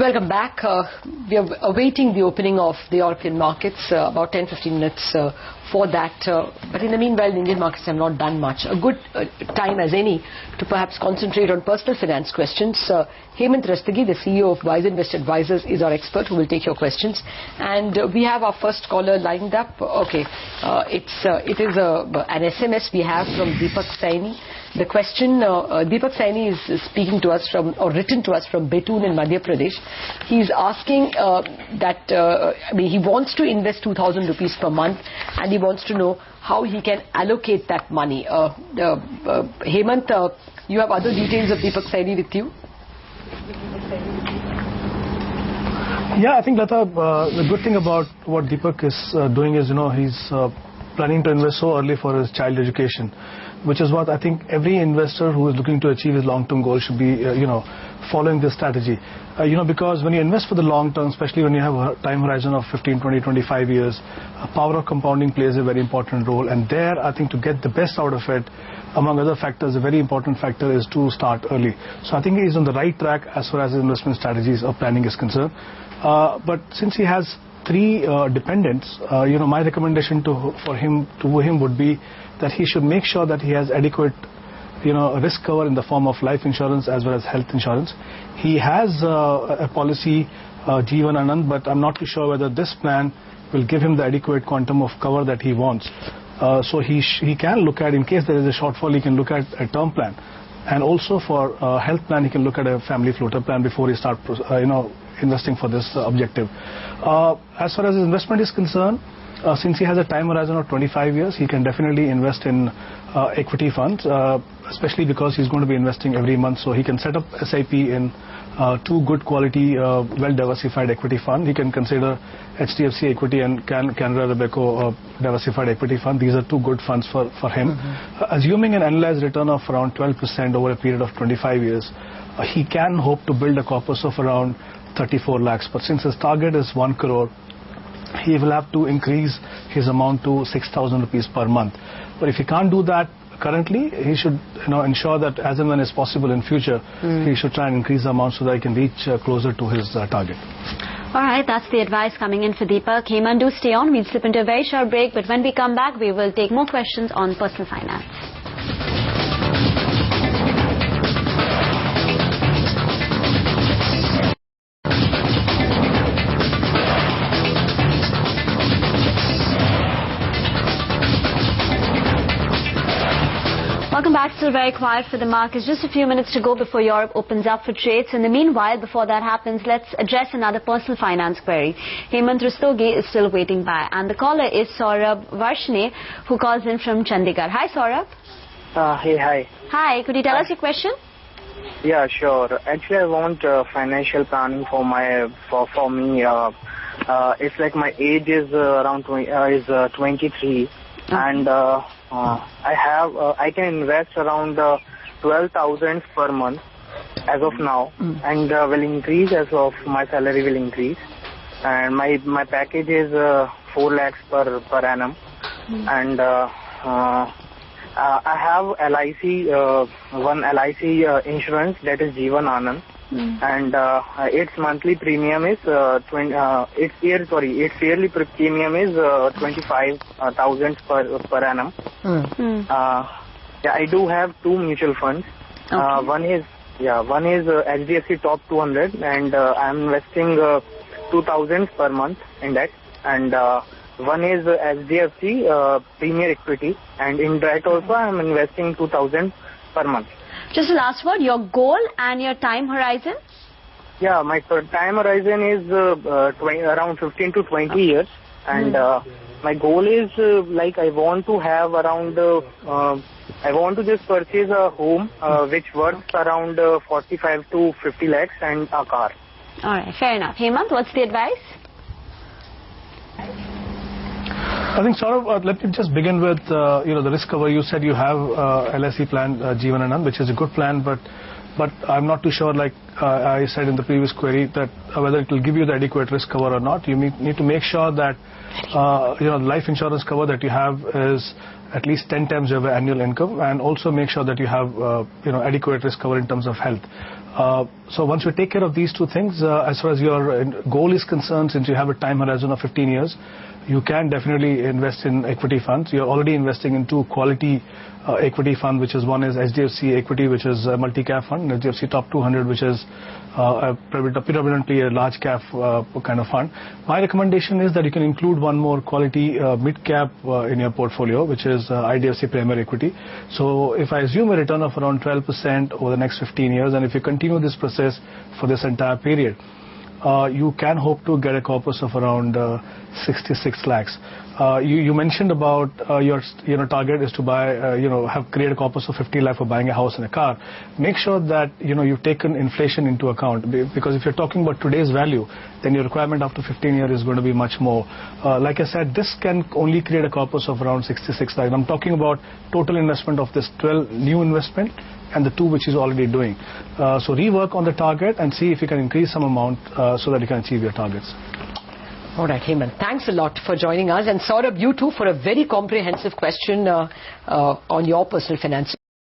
Welcome back. We are awaiting the opening of the European markets, about 10-15 minutes for that. But in the meanwhile, the Indian markets have not done much. A good time as any to perhaps concentrate on personal finance questions. Hemant Rastagi, the CEO of Wise Invest Advisors, is our expert who will take your questions. And we have our first caller lined up. Okay, it is an SMS we have from Deepak Saini. The question, Deepak Saini is speaking to us from, or written to us from Betun in Madhya Pradesh. He's asking he wants to invest 2,000 rupees per month, and he wants to know how he can allocate that money. Hemant, you have other details of Deepak Saini with you? Yeah, I think Lata, the good thing about what Deepak is doing is, he's planning to invest so early for his child education, which is what I think every investor who is looking to achieve his long-term goal should be, following this strategy. Because when you invest for the long term, especially when you have a time horizon of 15, 20, 25 years, power of compounding plays a very important role. And there, I think to get the best out of it, among other factors, a very important factor is to start early. So I think he's on the right track as far as his investment strategies or planning is concerned. But since he has 3 dependents, my recommendation to him would be that he should make sure that he has adequate risk cover in the form of life insurance as well as health insurance. He has a policy, Jeevan Anand, but I'm not too sure whether this plan will give him the adequate quantum of cover that he wants. So he can look at, in case there is a shortfall, he can look at a term plan. And also for a health plan, he can look at a family floater plan before he starts investing for this objective. As far as his investment is concerned, since he has a time horizon of 25 years, he can definitely invest in equity funds, especially because he's going to be investing every month. So he can set up SIP in 2 good quality, well-diversified equity fund. He can consider HDFC Equity and Canara Robeco Diversified Equity Fund. These are 2 good funds for him. Assuming an annualized return of around 12% over a period of 25 years, he can hope to build a corpus of around 34 lakhs. But since his target is 1 crore, he will have to increase his amount to 6,000 rupees per month. But if he can't do that currently, he should ensure that as and when is possible in future, he should try and increase the amount so that he can reach closer to his target. All right, that's the advice coming in for Deepak. Hemant, do stay on. We'll slip into a very short break, but when we come back, we will take more questions on personal finance. Welcome back. Still very quiet for the markets. Just a few minutes to go before Europe opens up for trades. In the meanwhile, before that happens, let's address another personal finance query. Hemant Rastagi is still waiting by, and the caller is Saurabh Varshne, who calls in from Chandigarh. Hi, Saurabh. Hey, hi. Hi. Could you tell us your question? Yeah, sure. Actually, I want financial planning for me. It's like my age is around 23, and I can invest around 12,000 per month as of now, and will increase as of my salary will increase, and my package is 4 lakhs per annum, and I have LIC, one LIC insurance, that is Jeevan Anand, and its monthly premium is its yearly premium is 25,000 per annum. I do have 2 mutual funds. Okay. One is HDFC Top 200, and I'm investing 2,000 per month in that, and one is HDFC Premier Equity, and in that also I'm investing 2,000 per month. Just the last word, your goal and your time horizon? Yeah, my time horizon is around 15 to 20 years, and my goal is I want to have around, I want to just purchase a home which worth around 45 to 50 lakhs and a car. Alright, fair enough. Hemant, what's the advice? I think, Saurabh, let me just begin with the risk cover. You said you have LIC plan, Jeevan Anand, which is a good plan, but but I'm not too sure, like I said in the previous query, that whether it will give you the adequate risk cover or not. You need to make sure that life insurance cover that you have is at least 10 times your annual income, and also make sure that you have adequate risk cover in terms of health. So once you take care of these two things, as far as your goal is concerned, since you have a time horizon of 15 years, you can definitely invest in equity funds. You're already investing in two quality equity fund, which is one is HDFC Equity, which is a multi-cap fund, and HDFC Top 200, which is predominantly a large cap kind of fund. My recommendation is that you can include one more quality mid-cap in your portfolio, which is IDFC Premier Equity. So if I assume a return of around 12% over the next 15 years, and if you continue this process for this entire period, you can hope to get a corpus of around 66 lakhs. You mentioned about your target is to buy, create a corpus of 50 lakh for buying a house and a car. Make sure that you've taken inflation into account, because if you're talking about today's value, then your requirement after 15 years is going to be much more. Like I said, this can only create a corpus of around 66 lakhs. I'm talking about total investment of this 12 new investment and the 2 which is already doing. So rework on the target and see if you can increase some amount so that you can achieve your targets. All right, Hemant, thanks a lot for joining us. And Saurabh, you too, for a very comprehensive question on your personal finance.